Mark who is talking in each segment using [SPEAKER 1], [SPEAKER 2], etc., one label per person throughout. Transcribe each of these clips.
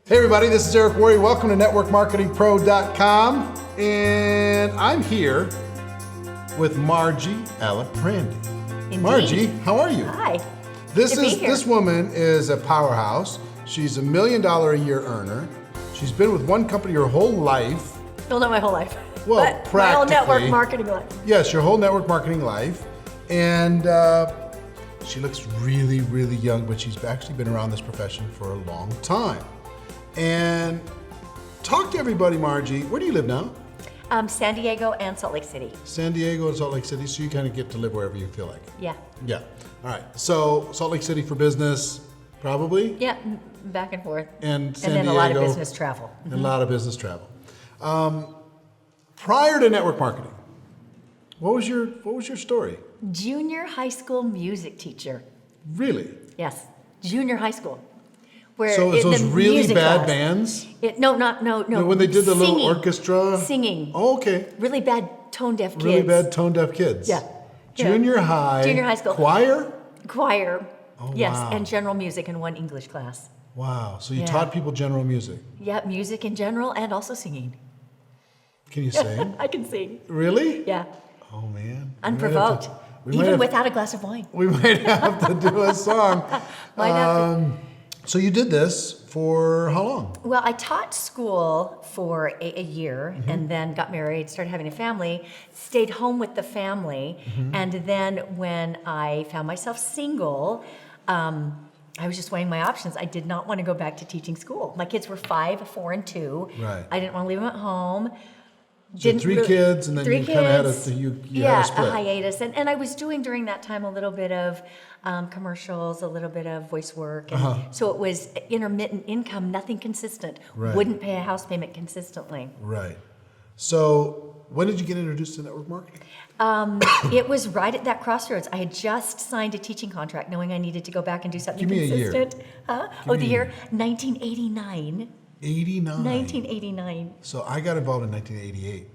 [SPEAKER 1] Hey everybody, this is Eric Worre. Welcome to NetworkMarketingPro.com. And I'm here with Margie Aliprandi.
[SPEAKER 2] Indeed.
[SPEAKER 1] Margie, how are you?
[SPEAKER 2] Hi.
[SPEAKER 1] This woman is a powerhouse. She's $1 million a year earner. She's been with one company her whole life.
[SPEAKER 2] Well, not my whole life.
[SPEAKER 1] Well,
[SPEAKER 2] but
[SPEAKER 1] practically.
[SPEAKER 2] my whole network marketing life.
[SPEAKER 1] Yes, your whole network marketing life. And she looks really, really young, but she's actually been around this profession for a long time. And talk to everybody, Margie. Where do you live now?
[SPEAKER 2] San Diego and Salt Lake City.
[SPEAKER 1] San Diego and Salt Lake City, so you kind of get to live wherever you feel like.
[SPEAKER 2] Yeah.
[SPEAKER 1] Yeah. All right. So Salt Lake City for business, probably.
[SPEAKER 2] Yeah, back and forth.
[SPEAKER 1] And San
[SPEAKER 2] then
[SPEAKER 1] Diego,
[SPEAKER 2] a lot of business travel.
[SPEAKER 1] And a lot of business travel. Prior to network marketing, what was your story?
[SPEAKER 2] Junior high school music teacher.
[SPEAKER 1] Really?
[SPEAKER 2] Yes, junior high school. Where
[SPEAKER 1] So it's those
[SPEAKER 2] the
[SPEAKER 1] really
[SPEAKER 2] music
[SPEAKER 1] bad
[SPEAKER 2] class.
[SPEAKER 1] bands?
[SPEAKER 2] No.
[SPEAKER 1] When they did the
[SPEAKER 2] Singing.
[SPEAKER 1] little orchestra?
[SPEAKER 2] Singing.
[SPEAKER 1] Oh, okay.
[SPEAKER 2] Really bad tone deaf kids.
[SPEAKER 1] Really bad tone deaf kids.
[SPEAKER 2] Yeah.
[SPEAKER 1] Junior high.
[SPEAKER 2] Junior high school.
[SPEAKER 1] Choir?
[SPEAKER 2] Choir.
[SPEAKER 1] Oh,
[SPEAKER 2] yes,
[SPEAKER 1] wow.
[SPEAKER 2] and general music in one English class.
[SPEAKER 1] Wow. So you
[SPEAKER 2] Yeah.
[SPEAKER 1] taught people general music.
[SPEAKER 2] Yeah, music in general and also singing.
[SPEAKER 1] Can you sing?
[SPEAKER 2] I can sing.
[SPEAKER 1] Really?
[SPEAKER 2] Yeah.
[SPEAKER 1] Oh man.
[SPEAKER 2] Unprovoked. Even without a glass of wine.
[SPEAKER 1] We might have to do a song.
[SPEAKER 2] Might have to.
[SPEAKER 1] So you did this for how long?
[SPEAKER 2] Well, I taught school for a year and then got married, started having a family, stayed home with the family. And then when I found myself single, I was just weighing my options. I did not want to go back to teaching school. My kids were 5, 4, and 2.
[SPEAKER 1] Right.
[SPEAKER 2] I didn't want to leave them at home.
[SPEAKER 1] So three kids, and then you kind of had a
[SPEAKER 2] yeah,
[SPEAKER 1] split.
[SPEAKER 2] a hiatus. And I was doing during that time a little bit of commercials, a little bit of voice work. And so it was intermittent income, nothing consistent.
[SPEAKER 1] Right.
[SPEAKER 2] Wouldn't pay a house payment consistently.
[SPEAKER 1] Right. So when did you get introduced to network marketing?
[SPEAKER 2] It was right at that crossroads. I had just signed a teaching contract knowing I needed to go back and do something
[SPEAKER 1] Give me a year.
[SPEAKER 2] consistent. Huh?
[SPEAKER 1] Give
[SPEAKER 2] The
[SPEAKER 1] me a
[SPEAKER 2] year 1989.
[SPEAKER 1] 89.
[SPEAKER 2] 1989.
[SPEAKER 1] So I got involved in 1988.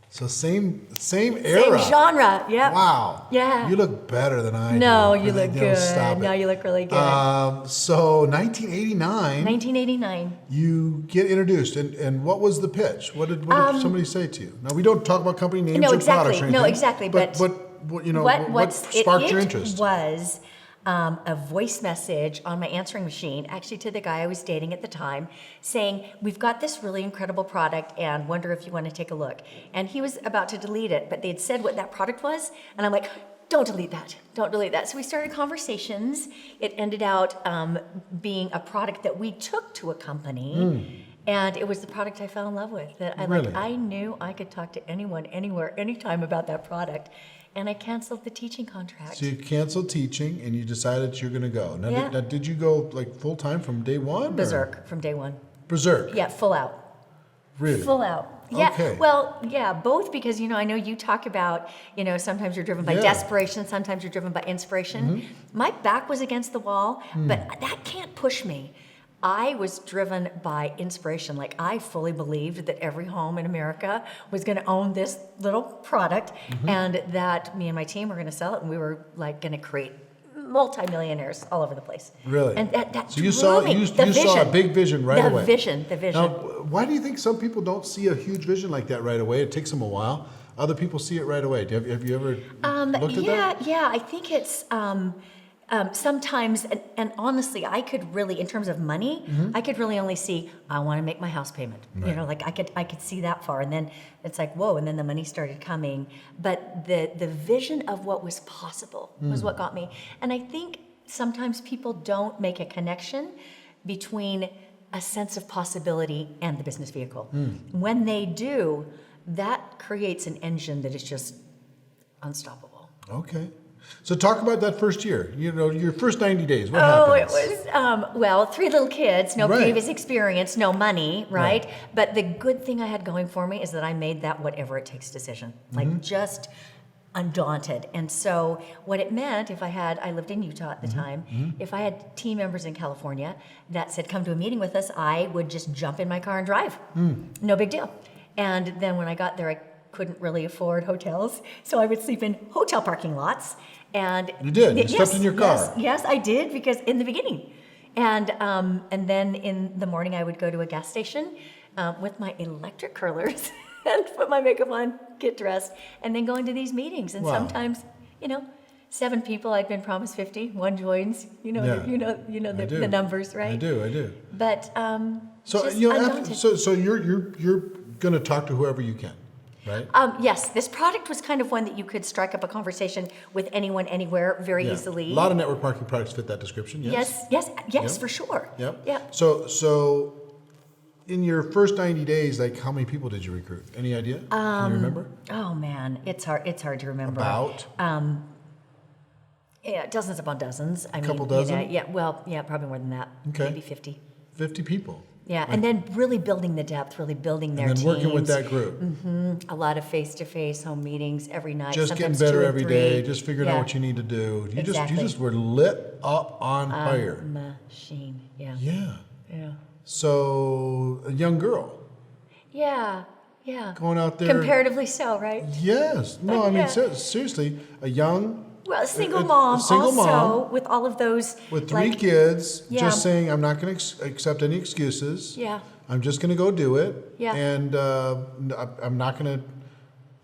[SPEAKER 1] So same era.
[SPEAKER 2] Same genre, yeah.
[SPEAKER 1] Wow.
[SPEAKER 2] Yeah.
[SPEAKER 1] You look better than I do.
[SPEAKER 2] No, you look good.
[SPEAKER 1] Stop it.
[SPEAKER 2] No, you look really good.
[SPEAKER 1] So 1989.
[SPEAKER 2] 1989.
[SPEAKER 1] You get introduced, and what was the pitch? What did somebody say to you? Now we don't talk about company names
[SPEAKER 2] No,
[SPEAKER 1] or
[SPEAKER 2] exactly.
[SPEAKER 1] products or anything.
[SPEAKER 2] No, exactly.
[SPEAKER 1] But what sparked your interest?
[SPEAKER 2] It was a voice message on my answering machine, actually to the guy I was dating at the time, saying, "We've got this really incredible product, and wonder if you want to take a look." And he was about to delete it, but they'd said what that product was, and I'm like, "Don't delete that. Don't delete that." So we started conversations. It ended out being a product that we took to a company. And it was the product I fell in love with. That I knew I could talk to anyone, anywhere, anytime about that product. And I canceled the teaching contract.
[SPEAKER 1] So you canceled teaching, and you decided you're going to go. Now,
[SPEAKER 2] Yeah.
[SPEAKER 1] did you go like full time from day one?
[SPEAKER 2] Berserk from day one.
[SPEAKER 1] Berserk.
[SPEAKER 2] Yeah, full out.
[SPEAKER 1] Really?
[SPEAKER 2] Full out. Yeah.
[SPEAKER 1] Okay.
[SPEAKER 2] Well, yeah, both because I know you talk about, sometimes you're driven by desperation, sometimes you're driven by inspiration. My back was against the wall, but that can't push me. I was driven by inspiration. Like, I fully believed that every home in America was going to own this little product, and that me and my team were going to sell it, and we were like going to create multimillionaires all over the place.
[SPEAKER 1] Really?
[SPEAKER 2] And that
[SPEAKER 1] So you saw
[SPEAKER 2] me.
[SPEAKER 1] saw a big vision right away.
[SPEAKER 2] The vision.
[SPEAKER 1] Now, why do you think some people don't see a huge vision like that right away? It takes them a while. Other people see it right away. Have you ever looked at that?
[SPEAKER 2] Yeah. I think it's sometimes, and honestly, I could really, in terms of money, I could really only see, I want to make my house payment.
[SPEAKER 1] Right.
[SPEAKER 2] I could see that far, and then it's like, whoa, and then the money started coming. But the vision of what was possible was what got me. And I think sometimes people don't make a connection between a sense of possibility and the business vehicle. When they do, that creates an engine that is just unstoppable.
[SPEAKER 1] Okay. So talk about that first year. Your first 90 days. What happened?
[SPEAKER 2] It was 3 little kids, no
[SPEAKER 1] Right.
[SPEAKER 2] previous experience, no money, right? But the good thing I had going for me is that I made that whatever it takes decision, like just undaunted. And so what it meant, I lived in Utah at the time, if I had team members in California that said, "Come to a meeting with us," I would just jump in my car and drive. No big deal. And then when I got there, I couldn't really afford hotels, so I would sleep in hotel parking lots. And
[SPEAKER 1] you did. You slept in your car.
[SPEAKER 2] Yes, I did, because in the beginning, And then in the morning, I would go to a gas station with my electric curlers and put my makeup on, get dressed, and then go into these meetings. And
[SPEAKER 1] Wow.
[SPEAKER 2] sometimes, 7 people, I'd been promised 50. One joins.
[SPEAKER 1] Yeah.
[SPEAKER 2] The numbers, right?
[SPEAKER 1] I do.
[SPEAKER 2] But
[SPEAKER 1] So
[SPEAKER 2] just
[SPEAKER 1] after,
[SPEAKER 2] undaunted.
[SPEAKER 1] so you're going to talk to whoever you can, right?
[SPEAKER 2] Yes, this product was kind of one that you could strike up a conversation with anyone, anywhere, very easily.
[SPEAKER 1] A lot of network marketing products fit that description. Yes.
[SPEAKER 2] Yes, for sure.
[SPEAKER 1] Yep.
[SPEAKER 2] Yeah.
[SPEAKER 1] So in your first 90 days, like how many people did you recruit? Any idea? Can you remember?
[SPEAKER 2] Oh man, it's hard to remember.
[SPEAKER 1] About?
[SPEAKER 2] Dozens upon dozens. I mean,
[SPEAKER 1] couple dozen?
[SPEAKER 2] Probably more than that.
[SPEAKER 1] Okay.
[SPEAKER 2] Maybe 50.
[SPEAKER 1] 50 people.
[SPEAKER 2] Yeah, and then really building the depth, really building their
[SPEAKER 1] And then working with
[SPEAKER 2] teams.
[SPEAKER 1] that group.
[SPEAKER 2] A lot of face-to-face home meetings every night.
[SPEAKER 1] Just getting
[SPEAKER 2] sometimes
[SPEAKER 1] better
[SPEAKER 2] 2 or
[SPEAKER 1] every
[SPEAKER 2] 3.
[SPEAKER 1] day, just figuring out
[SPEAKER 2] Yeah.
[SPEAKER 1] what you need to do. You
[SPEAKER 2] Exactly.
[SPEAKER 1] just were lit up on fire.
[SPEAKER 2] Machine. Yeah.
[SPEAKER 1] Yeah. So a young girl
[SPEAKER 2] Yeah.
[SPEAKER 1] going out there.
[SPEAKER 2] Comparatively so, right?
[SPEAKER 1] Yes. No,
[SPEAKER 2] But
[SPEAKER 1] I mean,
[SPEAKER 2] yeah.
[SPEAKER 1] seriously, a young,
[SPEAKER 2] Well, a single
[SPEAKER 1] a
[SPEAKER 2] mom
[SPEAKER 1] single
[SPEAKER 2] also
[SPEAKER 1] mom
[SPEAKER 2] with all of those
[SPEAKER 1] with 3
[SPEAKER 2] like,
[SPEAKER 1] kids,
[SPEAKER 2] Yeah.
[SPEAKER 1] just saying, I'm not going to accept any excuses.
[SPEAKER 2] Yeah.
[SPEAKER 1] I'm just going to go do it.
[SPEAKER 2] Yeah.
[SPEAKER 1] And I'm not going to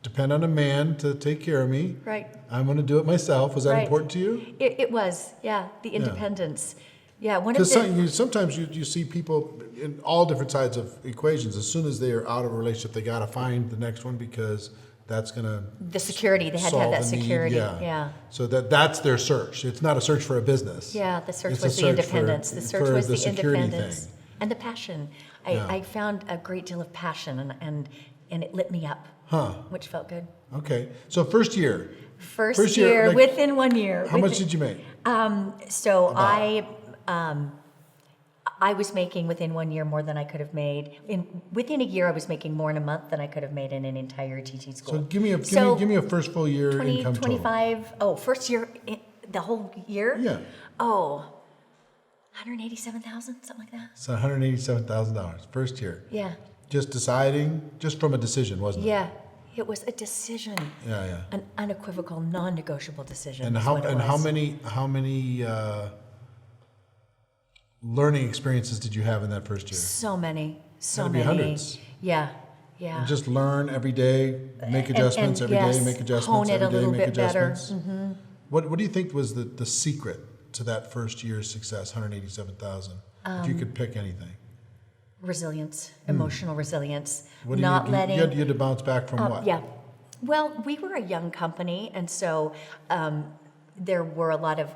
[SPEAKER 1] depend on a man to take care of me.
[SPEAKER 2] Right.
[SPEAKER 1] I'm going to do it myself. Was that
[SPEAKER 2] Right.
[SPEAKER 1] important to you?
[SPEAKER 2] It was, the independence. Yeah, one of
[SPEAKER 1] Because
[SPEAKER 2] the
[SPEAKER 1] sometimes you see people in all different sides of equations. As soon as they are out of a relationship, they got to find the next one because that's going to
[SPEAKER 2] the security. They had to have that security. Yeah.
[SPEAKER 1] So that's their search. It's not a search for a business.
[SPEAKER 2] Yeah, the search
[SPEAKER 1] It's a
[SPEAKER 2] was the
[SPEAKER 1] search
[SPEAKER 2] independence. The search
[SPEAKER 1] for
[SPEAKER 2] was the
[SPEAKER 1] security
[SPEAKER 2] independence
[SPEAKER 1] thing.
[SPEAKER 2] and the passion. I found a great deal of passion and it lit me up.
[SPEAKER 1] Huh.
[SPEAKER 2] Which felt good.
[SPEAKER 1] Okay. So first year.
[SPEAKER 2] First year,
[SPEAKER 1] like,
[SPEAKER 2] within 1 year.
[SPEAKER 1] How much did you make?
[SPEAKER 2] So I was making within 1 year more than I could have made. Within a year, I was making more in a month than I could have made in an entire teaching school.
[SPEAKER 1] So give me a first full year
[SPEAKER 2] 20,
[SPEAKER 1] income
[SPEAKER 2] 25, first year, the whole year?
[SPEAKER 1] total. Yeah.
[SPEAKER 2] Oh, 187,000, something like that.
[SPEAKER 1] So $187,000 first year.
[SPEAKER 2] Yeah.
[SPEAKER 1] Just deciding, just from a decision, wasn't it?
[SPEAKER 2] Yeah. It was a decision.
[SPEAKER 1] Yeah.
[SPEAKER 2] An unequivocal, non-negotiable decision.
[SPEAKER 1] And
[SPEAKER 2] is
[SPEAKER 1] how
[SPEAKER 2] what it
[SPEAKER 1] how
[SPEAKER 2] was.
[SPEAKER 1] many learning experiences did you have in that first year?
[SPEAKER 2] So many.
[SPEAKER 1] Gotta be hundreds.
[SPEAKER 2] Yeah.
[SPEAKER 1] Just learn every day, make adjustments
[SPEAKER 2] and
[SPEAKER 1] every day,
[SPEAKER 2] yes,
[SPEAKER 1] make adjustments
[SPEAKER 2] hone it
[SPEAKER 1] every
[SPEAKER 2] a
[SPEAKER 1] day,
[SPEAKER 2] little
[SPEAKER 1] make
[SPEAKER 2] bit better.
[SPEAKER 1] adjustments. What do you think was the secret to that first year's success, 187,000? If you could pick anything.
[SPEAKER 2] Resilience, emotional resilience.
[SPEAKER 1] What do
[SPEAKER 2] Not
[SPEAKER 1] you,
[SPEAKER 2] letting.
[SPEAKER 1] you had to bounce back from what?
[SPEAKER 2] Yeah. Well, we were a young company, and so there were a lot of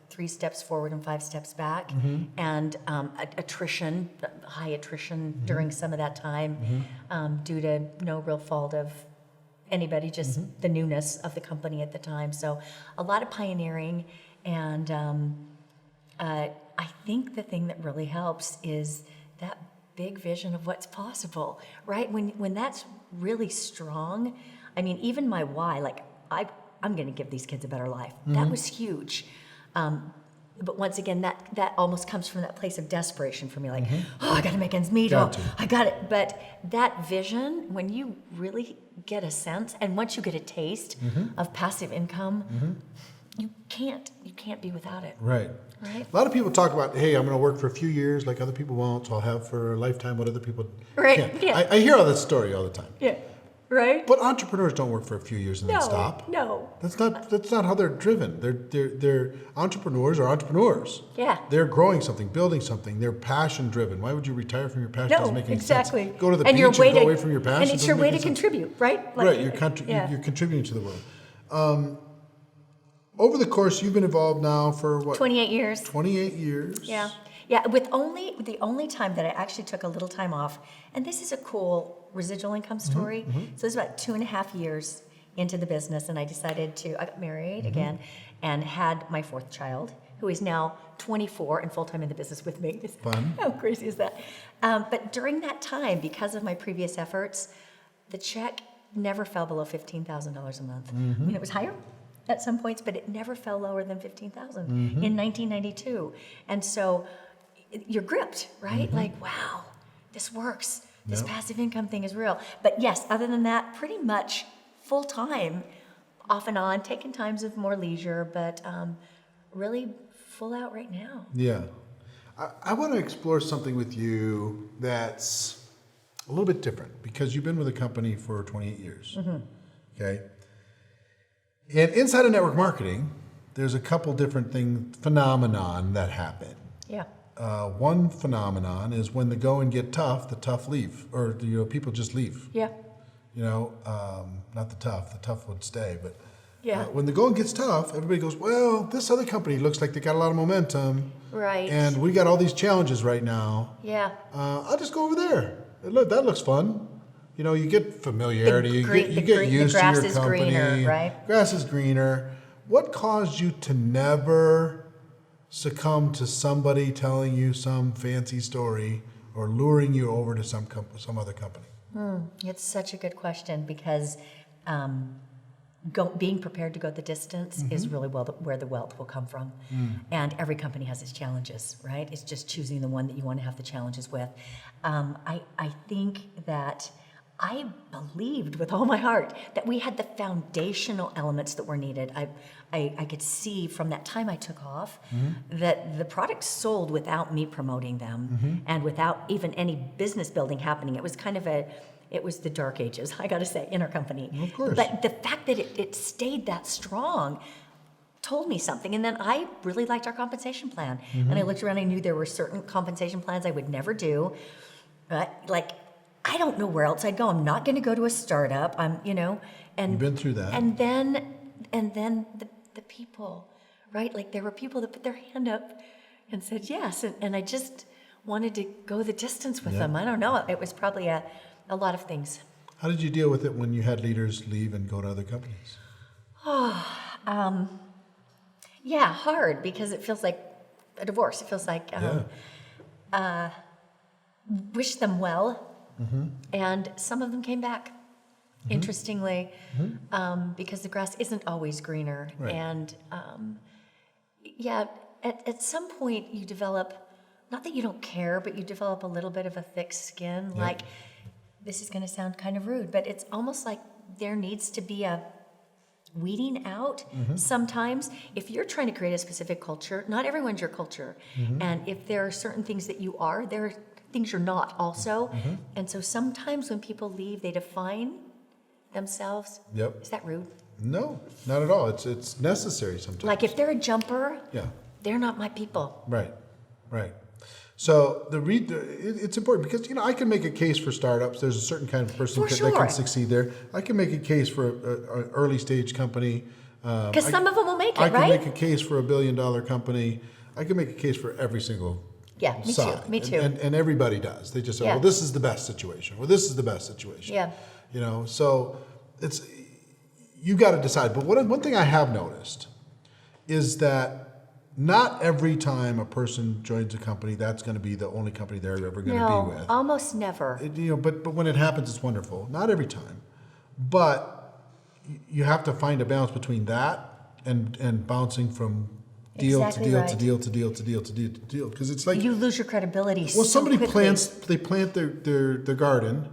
[SPEAKER 2] 3 steps forward and 5 steps back, and attrition, high attrition during some of that time, due to no real fault of anybody, just the newness of the company at the time. So a lot of pioneering, and I think the thing that really helps is that big vision of what's possible, right? When that's really strong, I mean, even my why, like I'm going to give these kids a better life. That was huge. But once again, that almost comes from that place of desperation for me, like, I got to make ends meet. I got it. But that vision, when you really get a sense, and once you get a taste of passive income, you can't be without it.
[SPEAKER 1] Right.
[SPEAKER 2] Right.
[SPEAKER 1] A lot of people talk about, hey, I'm going to work for a few years like other people won't, so I'll have for a lifetime what other people
[SPEAKER 2] Right,
[SPEAKER 1] can't.
[SPEAKER 2] yeah.
[SPEAKER 1] I hear all that story all the time.
[SPEAKER 2] Yeah. Right.
[SPEAKER 1] But entrepreneurs don't work for a few years and then stop.
[SPEAKER 2] No.
[SPEAKER 1] That's not how they're driven. They're entrepreneurs are entrepreneurs.
[SPEAKER 2] Yeah.
[SPEAKER 1] They're growing something, building something. They're passion driven. Why would you retire from your passion?
[SPEAKER 2] No,
[SPEAKER 1] Doesn't make any
[SPEAKER 2] exactly.
[SPEAKER 1] sense. Go to the
[SPEAKER 2] And
[SPEAKER 1] beach
[SPEAKER 2] your
[SPEAKER 1] and
[SPEAKER 2] way
[SPEAKER 1] go
[SPEAKER 2] to-
[SPEAKER 1] away from your passion.
[SPEAKER 2] And it's
[SPEAKER 1] Doesn't
[SPEAKER 2] your
[SPEAKER 1] make
[SPEAKER 2] way
[SPEAKER 1] any
[SPEAKER 2] to
[SPEAKER 1] sense.
[SPEAKER 2] contribute, right?
[SPEAKER 1] Right. You're contributing to the world. Over the course, you've been involved now for what?
[SPEAKER 2] 28 years.
[SPEAKER 1] 28 years.
[SPEAKER 2] Yeah. Yeah, with the only time that I actually took a little time off, and this is a cool residual income story. So it was about 2.5 years into the business, and I got married again, and had my 4th child, who is now 24 and full-time in the business with me.
[SPEAKER 1] Fun.
[SPEAKER 2] How crazy is that? But during that time, because of my previous efforts, the check never fell below $15,000 a month. I mean, it was higher at some points, but it never fell lower than $15,000 in 1992. And so you're gripped, right? Like, wow, this works. This passive income thing is real. But yes, other than that, pretty much full time, off and on, taking times of more leisure, but really full out right now.
[SPEAKER 1] Yeah. I want to explore something with you that's a little bit different because you've been with a company for 28 years. Okay. And inside of network marketing, there's a couple different phenomenon that happen.
[SPEAKER 2] Yeah.
[SPEAKER 1] One phenomenon is when the going get tough, the tough leave, or people just leave.
[SPEAKER 2] Yeah.
[SPEAKER 1] Not the tough would stay, but
[SPEAKER 2] Yeah.
[SPEAKER 1] when the going gets tough, everybody goes, well, this other company looks like they got a lot of momentum.
[SPEAKER 2] Right.
[SPEAKER 1] And we got all these challenges right now.
[SPEAKER 2] Yeah.
[SPEAKER 1] I'll just go over there. That looks fun. You get familiarity. You get used to your company.
[SPEAKER 2] The grass is greener, right?
[SPEAKER 1] Grass is greener. What caused you to never succumb to somebody telling you some fancy story or luring you over to some other company?
[SPEAKER 2] It's such a good question because being prepared to go the distance is really where the wealth will come from. And every company has its challenges, right? It's just choosing the one that you want to have the challenges with. I think that I believed with all my heart that we had the foundational elements that were needed. I could see from that time I took off that the products sold without me promoting them and without even any business building happening. It was it was the dark ages, I got to say, in our company.
[SPEAKER 1] Of course.
[SPEAKER 2] But the fact that it stayed that strong told me something. And then I really liked our compensation plan. And I looked around, I knew there were certain compensation plans I would never do. But I don't know where else I'd go. I'm not going to go to a startup. And
[SPEAKER 1] You've been through that.
[SPEAKER 2] And then the people, right? Like there were people that put their hand up and said yes, and I just wanted to go the distance with them. I don't know. It was probably a lot of things.
[SPEAKER 1] How did you deal with it when you had leaders leave and go to other companies?
[SPEAKER 2] Hard because it feels like a divorce. It feels like wish them well. And some of them came back, interestingly, because the grass isn't always greener.
[SPEAKER 1] Right.
[SPEAKER 2] And at some point you develop, not that you don't care, but you develop a little bit of a thick skin.
[SPEAKER 1] Yep.
[SPEAKER 2] Like, this is going to sound kind of rude, but it's almost like there needs to be a weeding out sometimes. If you're trying to create a specific culture, not everyone's your culture. And if there are certain things that you are, there are things you're not also. And so sometimes when people leave, they define themselves.
[SPEAKER 1] Yep.
[SPEAKER 2] Is that rude?
[SPEAKER 1] No, not at all. It's necessary sometimes.
[SPEAKER 2] Like if they're a jumper,
[SPEAKER 1] Yeah.
[SPEAKER 2] they're not my people.
[SPEAKER 1] Right. So it's important because I can make a case for startups. There's a certain kind of person that can succeed there. I can make a case for an early stage company.
[SPEAKER 2] Because some of them will make it,
[SPEAKER 1] I
[SPEAKER 2] right?
[SPEAKER 1] can make a case for $1 billion company. I can make a case for every single side.
[SPEAKER 2] Me too.
[SPEAKER 1] And everybody does. They just say, well, this is the best situation. Well, this is the best situation.
[SPEAKER 2] Yeah.
[SPEAKER 1] So you got to decide. But one thing I have noticed is that not every time a person joins a company, that's going to be the only company they're ever going to be with.
[SPEAKER 2] Almost never.
[SPEAKER 1] But when it happens, it's wonderful. Not every time. But you have to find a balance between that and bouncing from deal to deal to deal to deal to deal to deal to deal. Because it's like
[SPEAKER 2] you lose your credibility.
[SPEAKER 1] Well,
[SPEAKER 2] so
[SPEAKER 1] somebody
[SPEAKER 2] quickly.
[SPEAKER 1] plant their garden,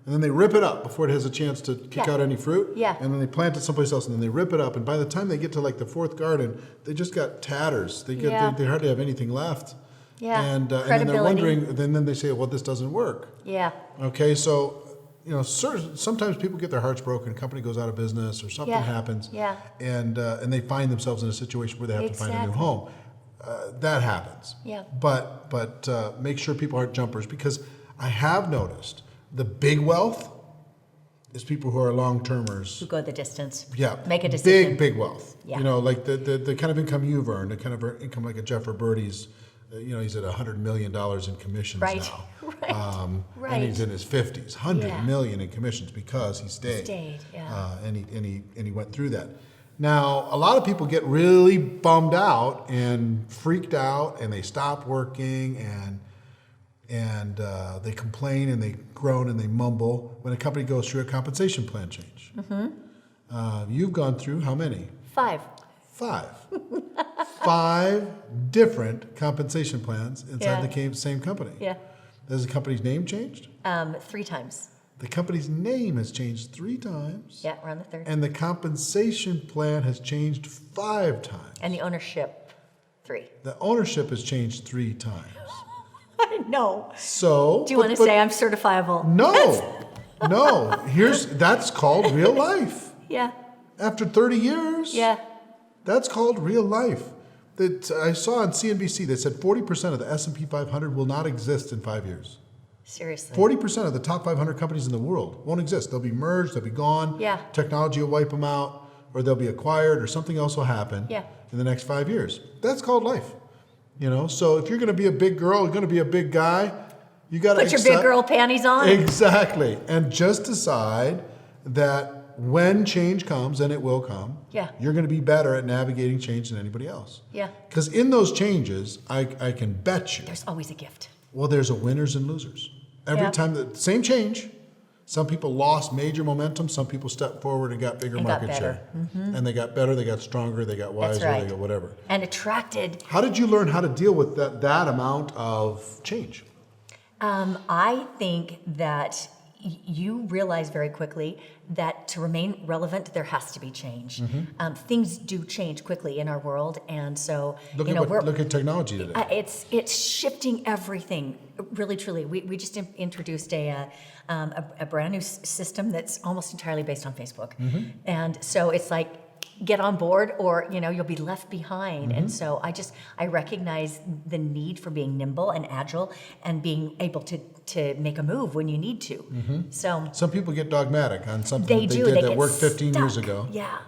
[SPEAKER 1] and then they rip it up before it has a chance to kick out any fruit.
[SPEAKER 2] Yeah.
[SPEAKER 1] And then they plant it someplace else, and then they rip it up. And by the time they get to like the fourth garden, they just got tatters. They hardly have anything left.
[SPEAKER 2] Yeah.
[SPEAKER 1] And then they're wondering. Then they say, well, this doesn't work.
[SPEAKER 2] Yeah.
[SPEAKER 1] Okay, so. Sometimes people get their hearts broken. A company goes out of business, or something happens, and they find themselves in a situation where they have to find a new home. That happens.
[SPEAKER 2] Yeah.
[SPEAKER 1] But make sure people aren't jumpers, because I have noticed the big wealth is people who are long-termers.
[SPEAKER 2] Who go the distance.
[SPEAKER 1] Yeah.
[SPEAKER 2] Make a decision.
[SPEAKER 1] Big wealth.
[SPEAKER 2] Yeah.
[SPEAKER 1] Like the kind of income you've earned, the kind of income like a Jeff or Birdie's. He's at $100 million in commissions now.
[SPEAKER 2] Right.
[SPEAKER 1] And he's in his 50s, $100 million in commissions because he stayed. And he went through that. Now, a lot of people get really bummed out and freaked out, and they stop working, and they complain and they groan and they mumble when a company goes through a compensation plan change. You've gone through how many?
[SPEAKER 2] 5.
[SPEAKER 1] 5 different compensation plans inside the same company.
[SPEAKER 2] Yeah.
[SPEAKER 1] Has the company's name changed?
[SPEAKER 2] 3 times.
[SPEAKER 1] The company's name has changed 3 times.
[SPEAKER 2] Yeah, we're on the 3rd.
[SPEAKER 1] And the compensation plan has changed 5 times.
[SPEAKER 2] And the ownership 3.
[SPEAKER 1] The ownership has changed 3 times.
[SPEAKER 2] I know.
[SPEAKER 1] So
[SPEAKER 2] Do you want to say I'm certifiable?
[SPEAKER 1] No, no. That's called real life.
[SPEAKER 2] Yeah.
[SPEAKER 1] After 30 years.
[SPEAKER 2] Yeah.
[SPEAKER 1] That's called real life. That I saw on CNBC. They said 40% of the S&P 500 will not exist in 5 years.
[SPEAKER 2] Seriously.
[SPEAKER 1] 40% of the top 500 companies in the world won't exist. They'll be merged. They'll be gone.
[SPEAKER 2] Yeah.
[SPEAKER 1] Technology will wipe them out, or they'll be acquired, or something else will happen.
[SPEAKER 2] Yeah.
[SPEAKER 1] In the next 5 years. That's called life. So if you're going to be a big girl, you're going to be a big guy, you got to
[SPEAKER 2] put your big girl panties on.
[SPEAKER 1] Exactly, and just decide that when change comes, and it will come,
[SPEAKER 2] yeah,
[SPEAKER 1] you're going to be better at navigating change than anybody else.
[SPEAKER 2] Yeah.
[SPEAKER 1] Because in those changes, I can bet you
[SPEAKER 2] there's always a gift.
[SPEAKER 1] Well, there's a winners and losers. Every time same change. Some people lost major momentum. Some people stepped forward and got bigger market share. Mm-hmm. And they got better, they got stronger, they got wiser, they got whatever.
[SPEAKER 2] And attracted.
[SPEAKER 1] How did you learn how to deal with that amount of change?
[SPEAKER 2] I think that you realize very quickly that to remain relevant, there has to be change. Mm-hmm. Things do change quickly in our world, and so
[SPEAKER 1] look at technology today.
[SPEAKER 2] It's shifting everything. Really, truly, we just introduced a brand new system that's almost entirely based on Facebook, and so it's like, get on board or you'll be left behind. And so I recognize the need for being nimble and agile and being able to make a move when you need to. So
[SPEAKER 1] some people get dogmatic on something they did that worked 15 years ago.
[SPEAKER 2] Yeah.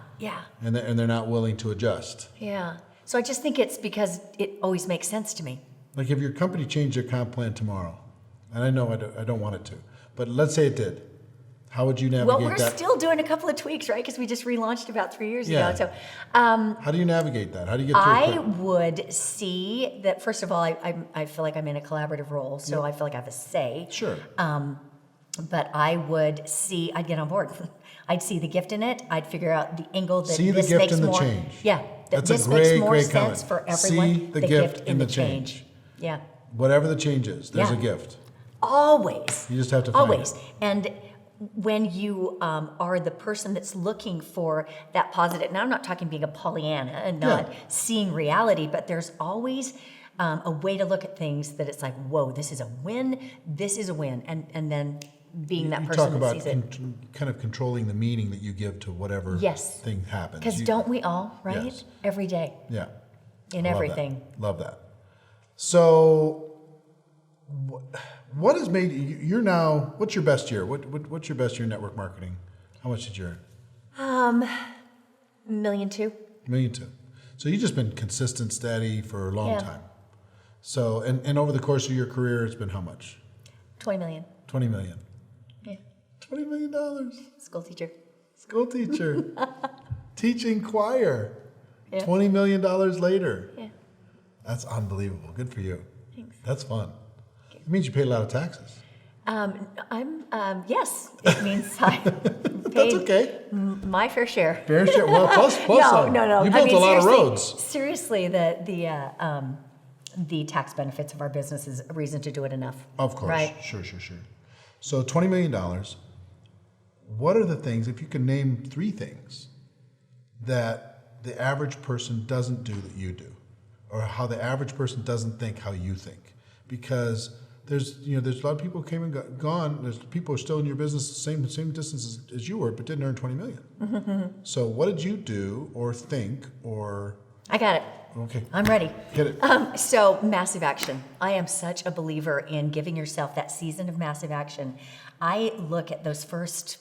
[SPEAKER 1] And they're not willing to adjust.
[SPEAKER 2] Yeah. So I just think it's because it always makes sense to me.
[SPEAKER 1] Like if your company changed their comp plan tomorrow, and I know I don't want it to, but let's say it did. How would you navigate that?
[SPEAKER 2] Well, we're still doing a couple of tweaks, right? Because we just relaunched about 3 years ago. So,
[SPEAKER 1] how do you navigate that? How do you get through it?
[SPEAKER 2] I would see that, first of all, I feel like I'm in a collaborative role, so I feel like I have a say.
[SPEAKER 1] Sure.
[SPEAKER 2] But I'd get on board. I'd see the gift in it. I'd figure out the angle that
[SPEAKER 1] see
[SPEAKER 2] this
[SPEAKER 1] the gift
[SPEAKER 2] makes
[SPEAKER 1] in the
[SPEAKER 2] more.
[SPEAKER 1] change.
[SPEAKER 2] Yeah,
[SPEAKER 1] that's
[SPEAKER 2] this
[SPEAKER 1] a great,
[SPEAKER 2] makes more
[SPEAKER 1] great
[SPEAKER 2] sense
[SPEAKER 1] comment.
[SPEAKER 2] for everyone.
[SPEAKER 1] See the gift in the change.
[SPEAKER 2] Yeah.
[SPEAKER 1] Whatever the change is, there's
[SPEAKER 2] Yeah.
[SPEAKER 1] a gift.
[SPEAKER 2] Always.
[SPEAKER 1] You just have to find
[SPEAKER 2] Always.
[SPEAKER 1] it.
[SPEAKER 2] And when you are the person that's looking for that positive, now I'm not talking being a Pollyanna and not seeing reality, but there's always a way to look at things that it's like, whoa, this is a win, and then being that person that sees it.
[SPEAKER 1] You talk about kind of controlling the meaning that you give to whatever thing happens.
[SPEAKER 2] Because don't we all, right?
[SPEAKER 1] Yes.
[SPEAKER 2] Every day.
[SPEAKER 1] Yeah.
[SPEAKER 2] In everything.
[SPEAKER 1] Love that. So what has made you're now? What's your best year? What's your best year in network marketing? How much did you earn?
[SPEAKER 2] $1.2 million.
[SPEAKER 1] $1.2 million. So you've just been consistent, steady for a long time. So and over the course of your career, it's been how much?
[SPEAKER 2] $20 million.
[SPEAKER 1] $20 million.
[SPEAKER 2] Yeah.
[SPEAKER 1] $20 million.
[SPEAKER 2] School teacher.
[SPEAKER 1] School teacher. Teaching choir.
[SPEAKER 2] Yeah.
[SPEAKER 1] $20 million later.
[SPEAKER 2] Yeah.
[SPEAKER 1] That's unbelievable. Good for you.
[SPEAKER 2] Thanks.
[SPEAKER 1] That's fun. It means you pay a lot of taxes.
[SPEAKER 2] Yes, it means I paid
[SPEAKER 1] That's okay.
[SPEAKER 2] my fair share.
[SPEAKER 1] Fair share. Well, plus some.
[SPEAKER 2] No.
[SPEAKER 1] You built a lot of roads.
[SPEAKER 2] Seriously, the tax benefits of our business is a reason to do it enough.
[SPEAKER 1] Of course.
[SPEAKER 2] Right?
[SPEAKER 1] Sure. So $20 million. What are the things, if you can name 3 things that the average person doesn't do that you do, or how the average person doesn't think how you think? Because there's a lot of people who came and gone. There's people who are still in your business the same distance as you were, but didn't earn $20 million. Mm-hmm. So what did you do or think or?
[SPEAKER 2] I got it.
[SPEAKER 1] Okay.
[SPEAKER 2] I'm ready.
[SPEAKER 1] Get it.
[SPEAKER 2] So massive action. I am such a believer in giving yourself that season of massive action. I look at the first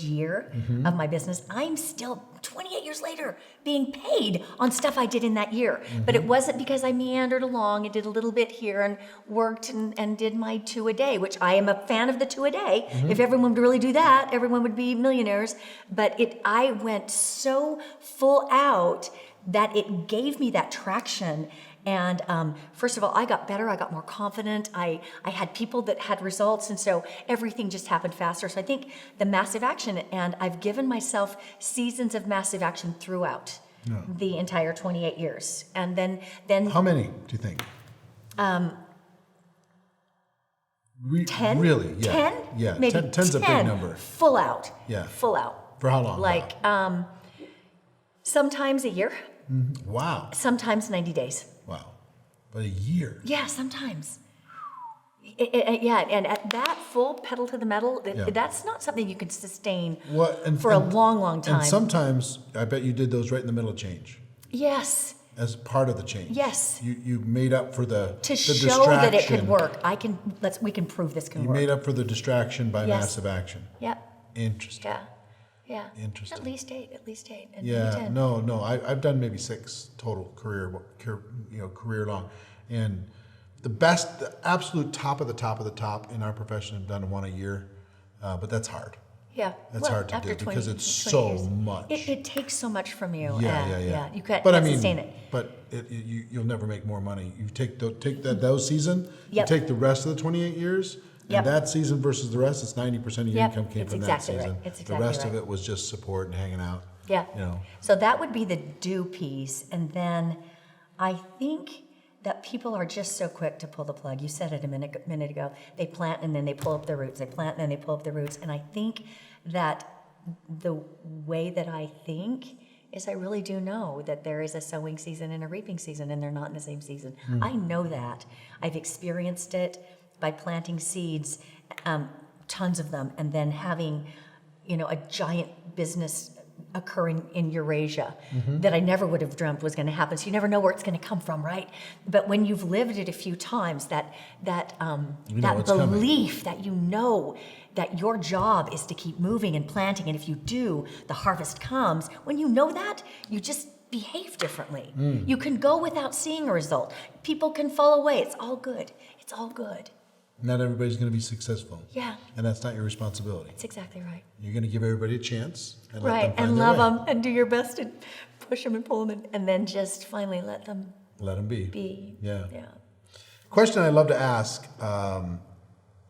[SPEAKER 2] year of my business. I'm still 28 years later being paid on stuff I did in that year. But it wasn't because I meandered along and did a little bit here and worked and did my 2 a day, which I am a fan of the 2 a day. If everyone would really do that, everyone would be millionaires. But I went so full out that it gave me that traction. And first of all, I got better. I got more confident. I had people that had results. And so everything just happened faster. So I think the massive action, and I've given myself seasons of massive action throughout the entire 28 years. And then
[SPEAKER 1] how many do you think?
[SPEAKER 2] 10?
[SPEAKER 1] Really? Yeah.
[SPEAKER 2] 10?
[SPEAKER 1] Yeah.
[SPEAKER 2] Maybe
[SPEAKER 1] 10's a big number.
[SPEAKER 2] Full out.
[SPEAKER 1] Yeah.
[SPEAKER 2] Full out.
[SPEAKER 1] For how long?
[SPEAKER 2] Like sometimes a year.
[SPEAKER 1] Wow.
[SPEAKER 2] Sometimes 90 days.
[SPEAKER 1] Wow. But a year.
[SPEAKER 2] Yeah, sometimes. Yeah, and at that full pedal to the metal, that's not something you can sustain for a long, long time.
[SPEAKER 1] And sometimes, I bet you did those right in the middle of change.
[SPEAKER 2] Yes.
[SPEAKER 1] As part of the change.
[SPEAKER 2] Yes.
[SPEAKER 1] You made up for the
[SPEAKER 2] distraction.
[SPEAKER 1] show
[SPEAKER 2] that it could work. We can prove this can work.
[SPEAKER 1] You made up for the distraction by massive action.
[SPEAKER 2] Yep.
[SPEAKER 1] Interesting.
[SPEAKER 2] Yeah.
[SPEAKER 1] Interesting.
[SPEAKER 2] At least 8. And
[SPEAKER 1] yeah.
[SPEAKER 2] maybe 10.
[SPEAKER 1] No. I've done maybe 6 total career long, and the absolute top of the top in our profession have done 1 a year, but that's hard.
[SPEAKER 2] Yeah,
[SPEAKER 1] that's hard to do because it's so much.
[SPEAKER 2] It takes so much from you.
[SPEAKER 1] Yeah.
[SPEAKER 2] You can't sustain it.
[SPEAKER 1] But you'll never make more money. You take those season.
[SPEAKER 2] Yep.
[SPEAKER 1] You take the rest of the 28 years.
[SPEAKER 2] Yep.
[SPEAKER 1] And that season versus the rest, it's 90% of your income came from that season.
[SPEAKER 2] Right. It's exactly
[SPEAKER 1] the rest
[SPEAKER 2] right.
[SPEAKER 1] of it was just support and hanging out.
[SPEAKER 2] Yeah.
[SPEAKER 1] You know.
[SPEAKER 2] So that would be the do piece, and then I think that people are just so quick to pull the plug. You said it a minute ago. They plant and then they pull up their roots. They plant and then they pull up their roots. And I think that the way that I think is I really do know that there is a sowing season and a reaping season, and they're not in the same season. I know that. I've experienced it by planting seeds, tons of them, and then having, a giant business occurring in Eurasia that I never would have dreamt was going to happen. So you never know where it's going to come from, right? But when you've lived it a few times, that belief that that your job is to keep moving and planting, and if you do, the harvest comes. When you know that, you just behave differently. You can go without seeing a result. People can fall away. It's all good. It's all good.
[SPEAKER 1] Not everybody's going to be successful.
[SPEAKER 2] Yeah.
[SPEAKER 1] And that's not your responsibility.
[SPEAKER 2] That's exactly right.
[SPEAKER 1] You're going to give everybody a chance. And
[SPEAKER 2] right,
[SPEAKER 1] let them find
[SPEAKER 2] and
[SPEAKER 1] their
[SPEAKER 2] love
[SPEAKER 1] way.
[SPEAKER 2] them, and do your best to push them and pull them, and then just finally let them
[SPEAKER 1] be. Yeah.
[SPEAKER 2] Yeah.
[SPEAKER 1] Question I love to ask,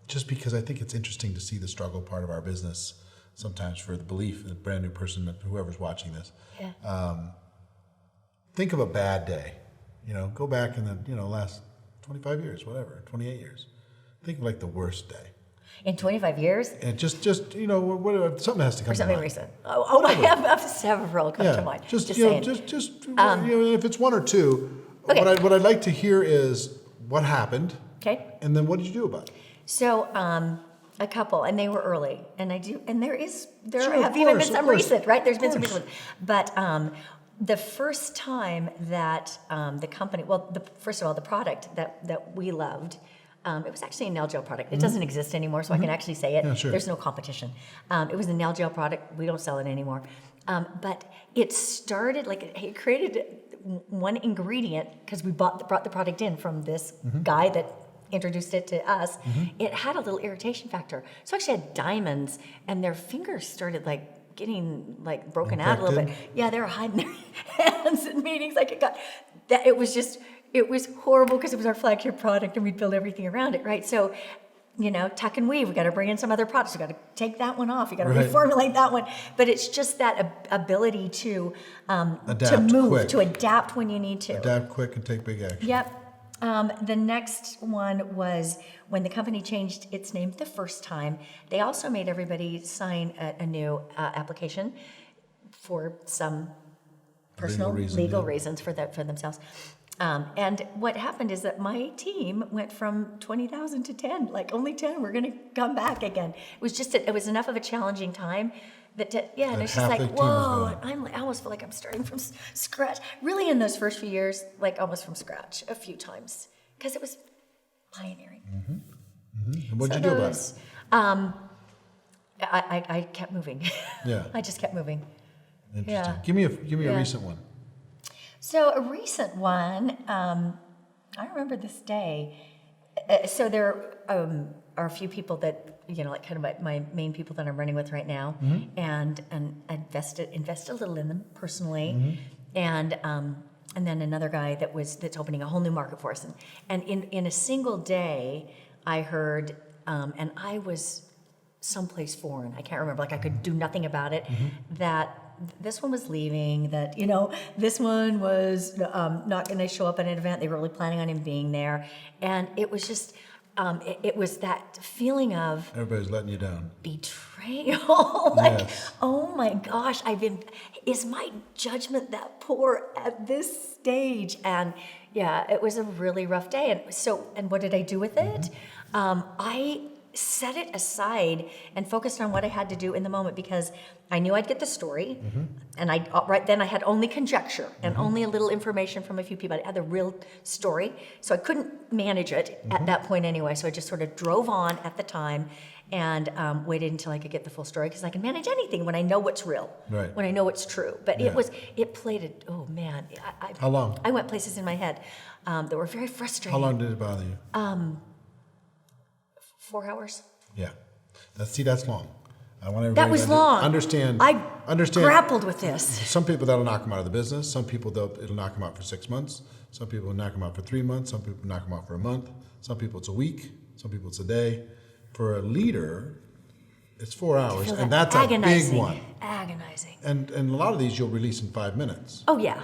[SPEAKER 1] just because I think it's interesting to see the struggle part of our business sometimes for the belief, the brand new person, whoever's watching this.
[SPEAKER 2] Yeah.
[SPEAKER 1] Think of a bad day. Go back in the last 25 years, whatever, 28 years. Think of like the worst day.
[SPEAKER 2] In 25 years?
[SPEAKER 1] And just something has to come
[SPEAKER 2] Or something
[SPEAKER 1] to mind.
[SPEAKER 2] recent. I have several come to mind. Just saying.
[SPEAKER 1] If it's 1 or 2,
[SPEAKER 2] Okay.
[SPEAKER 1] what I'd like to hear is what happened.
[SPEAKER 2] Okay.
[SPEAKER 1] And then what did you do about it?
[SPEAKER 2] So, a couple, and they were early, and there
[SPEAKER 1] Sure,
[SPEAKER 2] have even been some recent, right? There's been some recent, but the first time that the company, first of all, the product that we loved. It was actually a nail gel product. It doesn't exist anymore, so I can actually say it.
[SPEAKER 1] Yeah, sure.
[SPEAKER 2] There's no competition. It was a nail gel product. We don't sell it anymore. But it started, it created one ingredient, because we brought the product in from this guy that introduced it to us. It had a little irritation factor. So I actually had diamonds, and their fingers started getting broken out a little bit. Yeah, they were hiding their hands in meetings. It was horrible because it was our flagship product and we'd build everything around it, right? So, tuck and weave, we got to bring in some other products. We got to take that one off. You got to reformulate that one. But it's just that ability to move,
[SPEAKER 1] quick.
[SPEAKER 2] to adapt when you need to.
[SPEAKER 1] Adapt quick and take big action.
[SPEAKER 2] Yep. The next one was when the company changed its name the first time. They also made everybody sign a new application for some personal legal reasons for themselves. And what happened is that my team went from 20,000 to 10, only 10. We're going to come back again. It was it was enough of a challenging time and it's just whoa. I almost feel like I'm starting from scratch. Really, in those first few years, almost from scratch a few times, because it was pioneering.
[SPEAKER 1] And what'd you do about it?
[SPEAKER 2] I kept moving.
[SPEAKER 1] Yeah.
[SPEAKER 2] I just kept moving.
[SPEAKER 1] Interesting.
[SPEAKER 2] Yeah.
[SPEAKER 1] Give me a recent one.
[SPEAKER 2] So a recent one, I remember this day. So there are a few people that, kind of my main people that I'm running with right now, and invest a little in them personally, and then another guy that's opening a whole new market for us. And in a single day, I heard, and I was someplace foreign. I can't remember. I could do nothing about it. That this one was leaving, that, this one was not going to show up at an event. They were really planning on him being there. And it was just, it was that feeling of
[SPEAKER 1] Everybody's letting you down.
[SPEAKER 2] betrayal. Like,
[SPEAKER 1] Yes.
[SPEAKER 2] oh my gosh, is my judgment that poor at this stage? And yeah, it was a really rough day. And what did I do with it? I set it aside and focused on what I had to do in the moment, because I knew I'd get the story, and right then I had only conjecture and only a little information from a few people. I had the real story, so I couldn't manage it at that point anyway. So I just sort of drove on at the time and waited until I could get the full story, because I can manage anything when I know what's real,
[SPEAKER 1] Right.
[SPEAKER 2] when I know it's true. But
[SPEAKER 1] Yeah.
[SPEAKER 2] it played oh man.
[SPEAKER 1] How long?
[SPEAKER 2] I went places in my head that were very frustrating.
[SPEAKER 1] How long did it bother you?
[SPEAKER 2] 4 hours.
[SPEAKER 1] Yeah. That's long. I want everybody
[SPEAKER 2] That was
[SPEAKER 1] to
[SPEAKER 2] long.
[SPEAKER 1] understand.
[SPEAKER 2] I
[SPEAKER 1] understand.
[SPEAKER 2] grappled with this.
[SPEAKER 1] Some people, that'll knock them out of the business. Some people, it'll knock them out for 6 months. Some people will knock them out for 3 months. Some people knock them out for a month. Some people it's a week. Some people it's a day. For a leader, it's 4 hours,
[SPEAKER 2] Feel
[SPEAKER 1] and
[SPEAKER 2] that
[SPEAKER 1] that's a big one.
[SPEAKER 2] Agonizing.
[SPEAKER 1] And a lot of these you'll release in 5 minutes.
[SPEAKER 2] Oh yeah,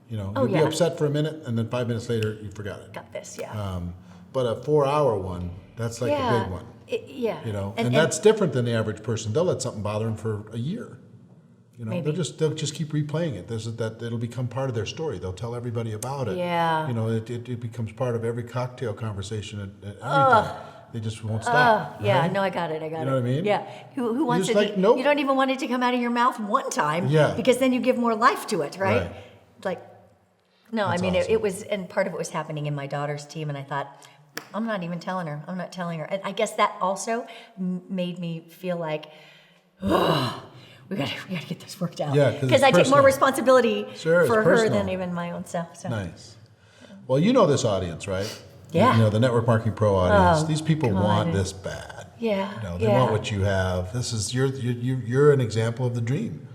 [SPEAKER 1] You'll be
[SPEAKER 2] yeah.
[SPEAKER 1] upset for a minute, and then 5 minutes later you forgot it.
[SPEAKER 2] got this. Yeah.
[SPEAKER 1] But a 4-hour one, that's like
[SPEAKER 2] yeah.
[SPEAKER 1] a big one.
[SPEAKER 2] Yeah.
[SPEAKER 1] And that's different than the average person. They'll let something bother them for a year.
[SPEAKER 2] Maybe.
[SPEAKER 1] They'll just keep replaying it. It'll become part of their story. They'll tell everybody about it.
[SPEAKER 2] Yeah.
[SPEAKER 1] It becomes part of every cocktail conversation at everything. They just won't stop.
[SPEAKER 2] Yeah,
[SPEAKER 1] right?
[SPEAKER 2] no, I got it.
[SPEAKER 1] You know what I mean?
[SPEAKER 2] Yeah. Who wants
[SPEAKER 1] just
[SPEAKER 2] it?
[SPEAKER 1] like, nope.
[SPEAKER 2] You don't even want it to come out of your mouth one time.
[SPEAKER 1] Yeah.
[SPEAKER 2] Because then you give more life to it, right?
[SPEAKER 1] Right.
[SPEAKER 2] Like, no,
[SPEAKER 1] That's
[SPEAKER 2] I mean,
[SPEAKER 1] awesome.
[SPEAKER 2] it was, and part of it was happening in my daughter's team, and I thought, I'm not even telling her. I'm not telling her. And I guess that also made me feel like, we gotta get this worked out.
[SPEAKER 1] Yeah, 'cause
[SPEAKER 2] because
[SPEAKER 1] it's
[SPEAKER 2] I take more
[SPEAKER 1] personal.
[SPEAKER 2] responsibility
[SPEAKER 1] Sure, it's
[SPEAKER 2] for her
[SPEAKER 1] personal.
[SPEAKER 2] than even my own self. So.
[SPEAKER 1] Nice. Well, you know this audience, right?
[SPEAKER 2] Yeah.
[SPEAKER 1] The Network Marketing Pro audience.
[SPEAKER 2] Oh,
[SPEAKER 1] These people
[SPEAKER 2] God.
[SPEAKER 1] want this bad.
[SPEAKER 2] Yeah.
[SPEAKER 1] They want what you have. This is you're an example of the dream.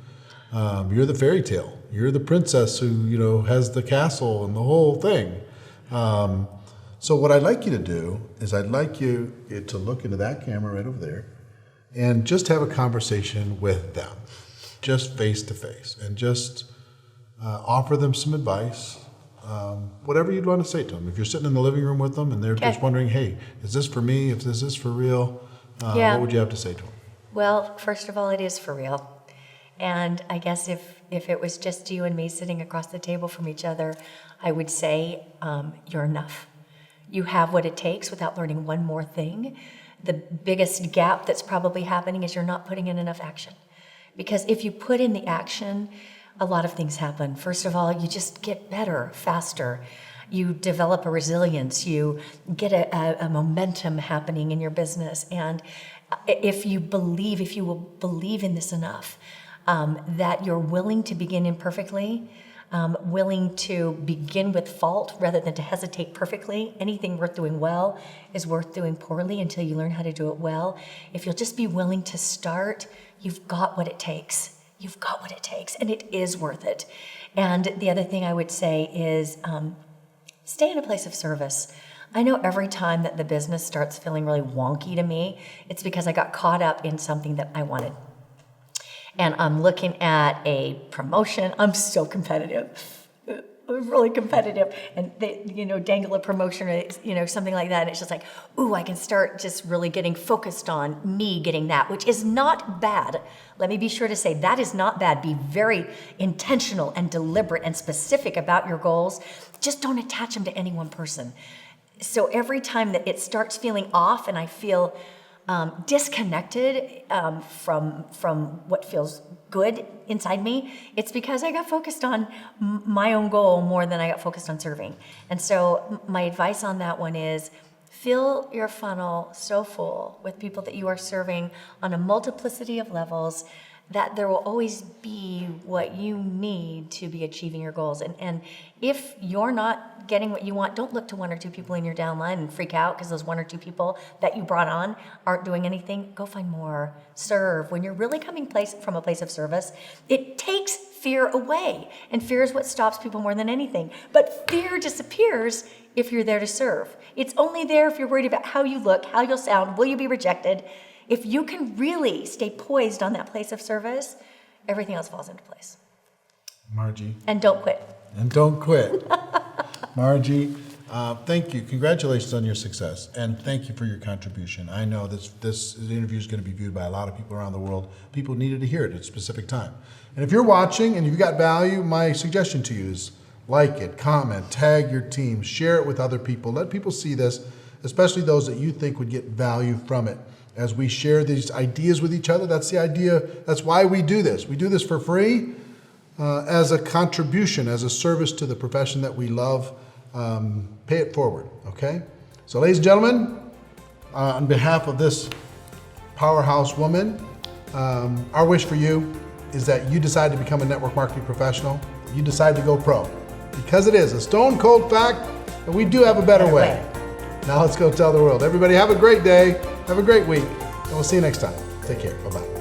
[SPEAKER 1] You're the fairy tale. You're the princess who has the castle and the whole thing. So what I'd like you to do is I'd like you to look into that camera right over there, and just have a conversation with them, just face to face, and just offer them some advice. Whatever you'd want to say to them. If you're sitting in the living room with them and they're just wondering, hey, is this for me? If this is for real, what would you have to say to them?
[SPEAKER 2] Well, first of all, it is for real. And I guess if it was just you and me sitting across the table from each other, I would say you're enough. You have what it takes without learning one more thing. The biggest gap that's probably happening is you're not putting in enough action. Because if you put in the action, a lot of things happen. First of all, you just get better, faster. You develop a resilience. You get a momentum happening in your business. And if you will believe in this enough, that you're willing to begin imperfectly, willing to begin with fault rather than to hesitate perfectly. Anything worth doing well is worth doing poorly until you learn how to do it well. If you'll just be willing to start, you've got what it takes. You've got what it takes, and it is worth it. And the other thing I would say is stay in a place of service. I know every time that the business starts feeling really wonky to me, it's because I got caught up in something that I wanted. And I'm looking at a promotion. I'm so competitive. I'm really competitive. And they, dangle a promotion or, something like that. And it's just like, ooh, I can start just really getting focused on me getting that, which is not bad. Let me be sure to say that is not bad. Be very intentional and deliberate and specific about your goals. Just don't attach them to any one person. So every time that it starts feeling off and I feel disconnected from what feels good inside me, it's because I got focused on my own goal more than I got focused on serving. And so my advice on that one is fill your funnel so full with people that you are serving on a multiplicity of levels that there will always be what you need to be achieving your goals. And if you're not getting what you want, don't look to one or two people in your downline and freak out because those one or two people that you brought on aren't doing anything. Go find more. Serve. When you're really coming from a place of service, it takes fear away. And fear is what stops people more than anything. But fear disappears if you're there to serve. It's only there if you're worried about how you look, how you'll sound, will you be rejected. If you can really stay poised on that place of service, everything else falls into place.
[SPEAKER 1] Margie.
[SPEAKER 2] And don't quit.
[SPEAKER 1] And don't quit. Margie, Thank you. Congratulations on your success, and thank you for your contribution. I know this interview is going to be viewed by a lot of people around the world. People needed to hear it at a specific time. And if you're watching and you've got value, my suggestion to you is like it, comment, tag your team, share it with other people. Let people see this, especially those that you think would get value from it. As we share these ideas with each other, that's the idea. That's why we do this. We do this for free as a contribution, as a service to the profession that we love. Pay it forward, okay? So ladies and gentlemen, on behalf of this powerhouse woman, our wish for you is that you decide to become a network marketing professional. You decide to go pro, because it is a stone cold fact that we do have a better way. Now let's go tell the world. Everybody have a great day, have a great week, and we'll see you next time. Take care, bye-bye.